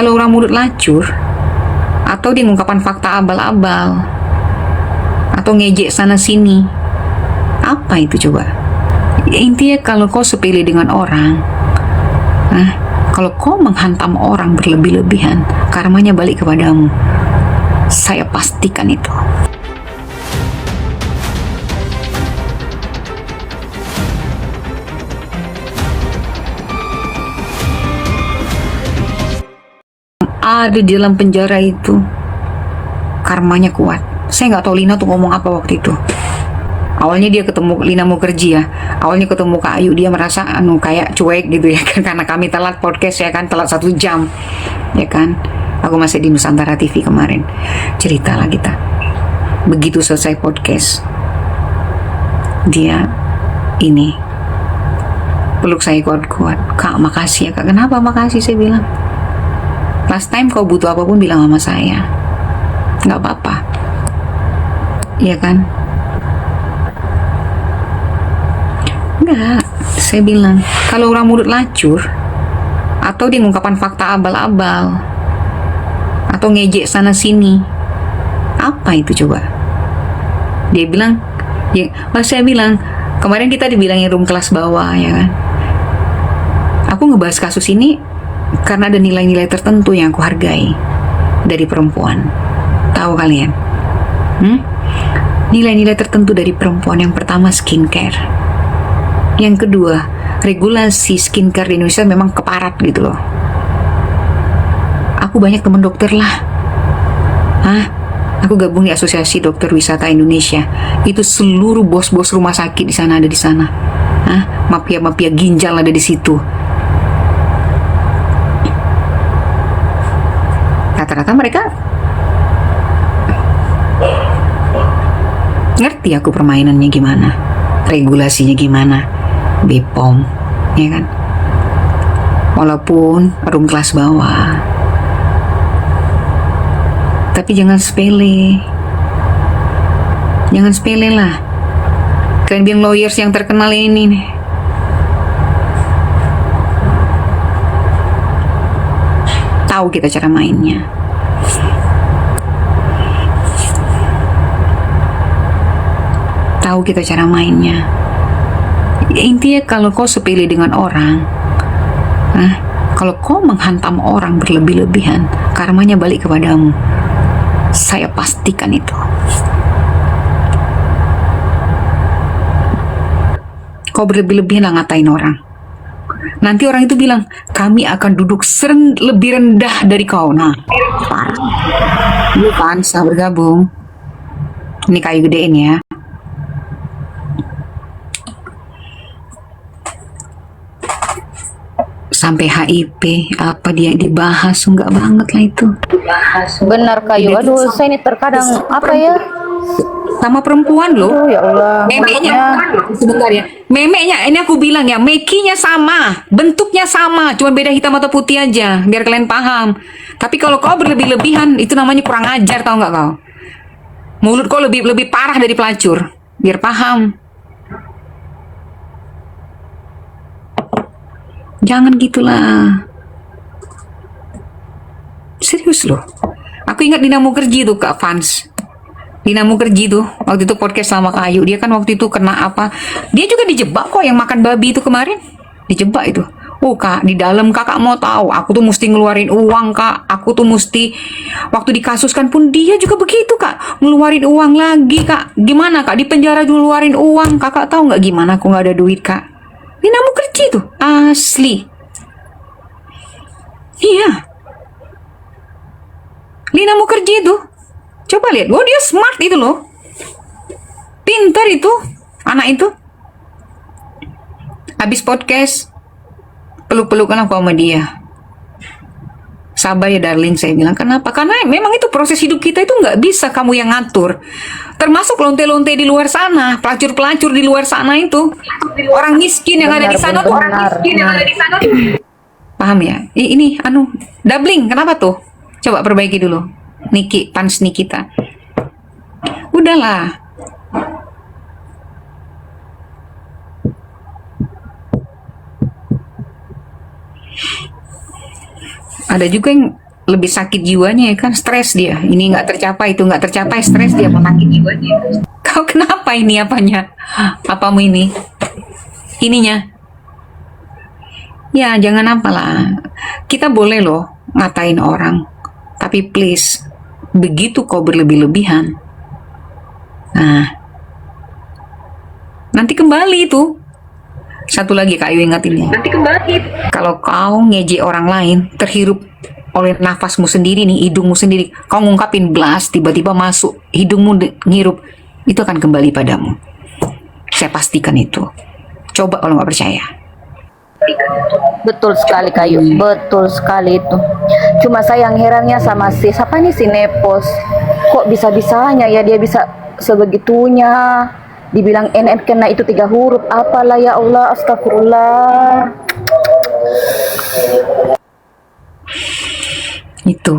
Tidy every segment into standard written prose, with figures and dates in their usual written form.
Kalau orang mulut lacur, atau dia mengungkapkan fakta abal-abal, atau ngejek sana sini, apa itu coba? Intinya kalau kau sepele dengan orang, kalau kau menghantam orang berlebih-lebihan, karmanya balik kepadamu. Saya pastikan itu. Ada di dalam penjara itu, karmanya kuat. Saya nggak tahu Lina tuh ngomong apa waktu itu. Awalnya dia ketemu Lina mau kerja ya. Awalnya ketemu Kak Ayu, dia merasa kayak cuek gitu ya kan, karena kami telat podcast ya kan, telat 1 jam ya kan. Aku masih di Nusantara TV kemarin. Ceritalah kita. Begitu selesai podcast, dia ini peluk saya kuat-kuat. Kak, makasih ya Kak. Kenapa makasih? Saya bilang, last time kau butuh apapun bilang sama saya, nggak apa-apa, iya kan? Enggak, saya bilang, kalau orang mulut lacur, atau dia mengungkapkan fakta abal-abal, atau ngejek sana sini, apa itu coba? Dia bilang, ya, saya bilang, kemarin kita dibilangin room kelas bawah ya kan? Aku ngebahas kasus ini karena ada nilai-nilai tertentu yang aku hargai dari perempuan. Tahu kalian? Nilai-nilai tertentu dari perempuan. Yang pertama, skincare. Yang kedua, regulasi skincare di Indonesia memang keparat gitu loh. Aku banyak teman dokter lah. Aku gabung di Asosiasi Dokter Wisata Indonesia. Itu seluruh bos-bos rumah sakit di sana ada di sana. Mafia-mafia ginjal ada di situ. Rata-rata mereka ngerti aku permainannya gimana, regulasinya gimana, BPOM, ya kan? Walaupun room kelas bawah, tapi jangan sepele lah. Kalian bilang lawyers yang terkenal ini nih, tahu kita cara mainnya. Intinya kalau kau sepele dengan orang, kalau kau menghantam orang berlebih-lebihan, karmanya balik kepadamu. Saya pastikan itu. Kau berlebih-lebihan lah ngatain orang. Nanti orang itu bilang, kami akan duduk lebih rendah dari kau. Nah, parah. Lu pansa bergabung. Ini kayu gedein ya. Sampai HIP, apa dia dibahas, enggak banget lah itu. Benar kayu. Aduh, saya ini terkadang apa ya? Sama perempuan loh. Oh ya Allah. Memeknya, sebentar ya. Memeknya, ini aku bilang ya, mekinya sama, bentuknya sama, cuma beda hitam atau putih aja, biar kalian paham. Tapi kalau kau berlebih-lebihan, itu namanya kurang ajar, tau nggak kau? Mulut kau lebih parah dari pelacur, biar paham. Jangan gitulah. Serius loh. Aku ingat Dina Mukerji tuh Kak Fans. Dina Mukerji tuh waktu itu podcast sama Kak Ayu. Dia kan waktu itu kena apa? Dia juga dijebak kok yang makan babi itu kemarin. Dijebak itu. Oh Kak, di dalam Kakak mau tahu, aku tuh mesti ngeluarin uang Kak. Aku tuh mesti, waktu dikasuskan pun dia juga begitu Kak. Ngeluarin uang lagi Kak. Gimana Kak? Di penjara dulu ngeluarin uang. Kakak tahu nggak gimana aku nggak ada duit Kak? Dina Mukerji tuh. Asli. Iya. Lina Mukerji itu. Coba lihat. Oh dia smart itu loh. Pintar itu. Anak itu. Habis podcast, peluk-pelukan aku sama dia. Sabar ya darling, saya bilang. Kenapa? Karena memang itu proses hidup kita itu nggak bisa kamu yang ngatur. Termasuk lonte-lonte di luar sana, pelacur-pelacur di luar sana itu. Orang miskin yang ada di sana tuh. Orang miskin yang ada di sana tuh. Paham ya? Ini doubling. Kenapa tuh? Coba perbaiki dulu. Niki, pans Nikita. Udahlah. Ada juga yang lebih sakit jiwanya ya kan, stres dia. Ini nggak tercapai, itu nggak tercapai, stres dia, mau sakit jiwanya. Kau kenapa ini apanya? Apamu ini? Ininya? Ya jangan apalah. Kita boleh loh ngatain orang, tapi please, begitu kau berlebih-lebihan, nah nanti kembali itu. Satu lagi Kak Ayu ingat ini. Nanti kembali. Kalau kau ngejek orang lain, terhirup oleh nafasmu sendiri nih, hidungmu sendiri, kau ngungkapin blast, tiba-tiba masuk, hidungmu ngirup, itu akan kembali padamu. Saya pastikan itu. Coba kalau nggak percaya. Betul sekali Kayu, betul sekali itu. Cuma saya yang herannya sama siapa nih si Nepos. Kok bisa-bisanya ya dia bisa sebegitunya. Dibilang NN kena itu 3 huruf. Apalah ya Allah, astagfirullah. Itu.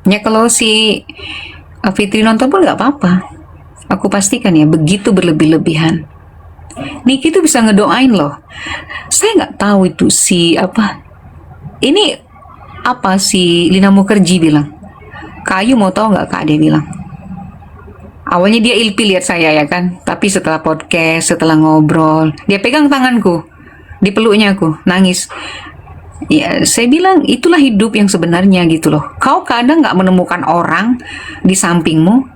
Ya kalau si Fitri nonton pun nggak apa-apa. Aku pastikan ya, begitu berlebih-lebihan. Niki tuh bisa ngedoain loh. Saya nggak tahu itu si apa. Ini apa si Lina Mukherjee bilang. Kayu mau tahu nggak Kak, dia bilang. Awalnya dia ilfil lihat saya ya kan, tapi setelah podcast, setelah ngobrol, dia pegang tanganku, dipeluknya aku, nangis. Ya, saya bilang itulah hidup yang sebenarnya gitu loh. Kau kadang nggak menemukan orang di sampingmu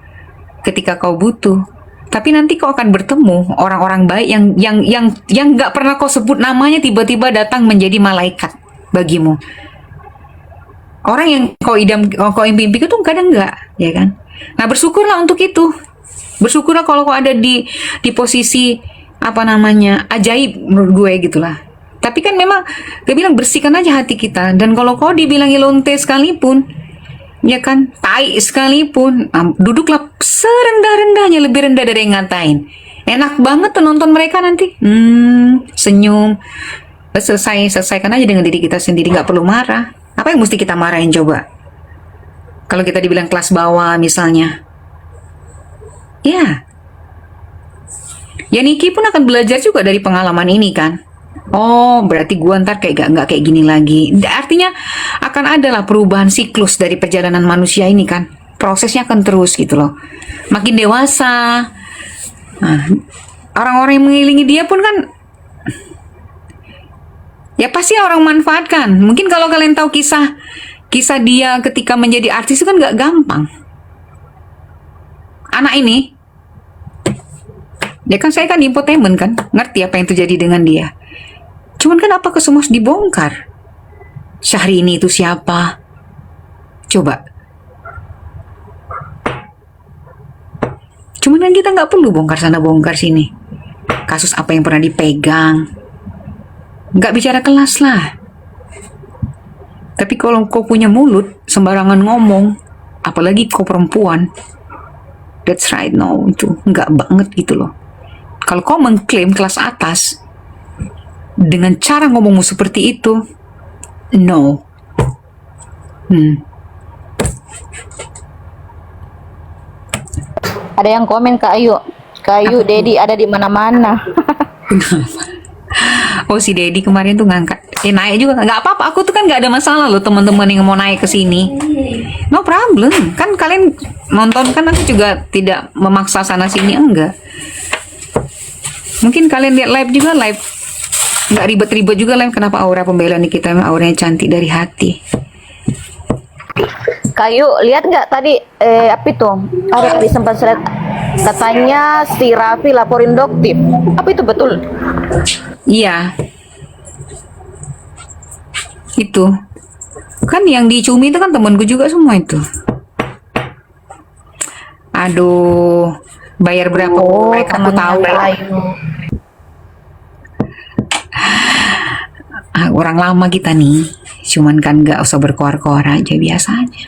ketika kau butuh, tapi nanti kau akan bertemu orang-orang baik yang nggak pernah kau sebut namanya, tiba-tiba datang menjadi malaikat bagimu. Orang yang kau impikan itu kadang nggak, ya kan? Nah bersyukurlah untuk itu. Bersyukurlah kalau kau ada di posisi apa namanya ajaib menurut gue gitulah. Tapi kan memang dia bilang bersihkan aja hati kita. Dan kalau kau dibilangi lonte sekalipun, ya kan, tai sekalipun, duduklah serendah-rendahnya, lebih rendah dari yang ngatain. Enak banget tuh nonton mereka nanti. Senyum. Selesaikan aja dengan diri kita sendiri, nggak perlu marah. Apa yang mesti kita marahin coba? Kalau kita dibilang kelas bawah misalnya, ya Niki pun akan belajar juga dari pengalaman ini kan. Oh berarti gua ntar kayak nggak kayak gini lagi. Artinya akan adalah perubahan siklus dari perjalanan manusia ini kan. Prosesnya akan terus gitu loh. Makin dewasa, nah, orang-orang yang mengelilingi dia pun kan ya pasti orang manfaatkan. Mungkin kalau kalian tahu kisah dia ketika menjadi artis itu kan gak gampang. Anak ini, ya kan saya kan di infotainment kan, ngerti apa yang terjadi dengan dia. Cuman kan apa semua harus dibongkar? Syahrini itu siapa? Coba. Cuman kan kita nggak perlu bongkar sana bongkar sini. Kasus apa yang pernah dipegang? Nggak bicara kelas lah. Tapi kalau kau punya mulut, sembarangan ngomong, apalagi kau perempuan, that's right, no, itu nggak banget gitu loh. Kalau kau mengklaim kelas atas, dengan cara ngomongmu seperti itu, no. Ada yang komen Kak Ayu, Dedi ada di mana-mana. Oh si Dedi kemarin tuh ngangkat, naik juga nggak apa-apa. Aku tuh kan nggak ada masalah loh teman-teman yang mau naik ke sini, no problem. Kan kalian nonton kan, aku juga tidak memaksa sana sini, enggak. Mungkin kalian lihat live juga, live nggak ribet-ribet juga live. Kenapa aura pembelaan kita memang auranya cantik dari hati. Kayu lihat nggak tadi apa itu? Ada tadi sempat lihat katanya si Raffi laporin Doktif. Apa itu betul? Iya. Itu. Kan yang di Cumi itu kan temanku juga semua itu. Aduh, bayar berapa mereka aku tahu. Orang lama kita nih. Cuman kan nggak usah berkoar-koar aja biasa aja.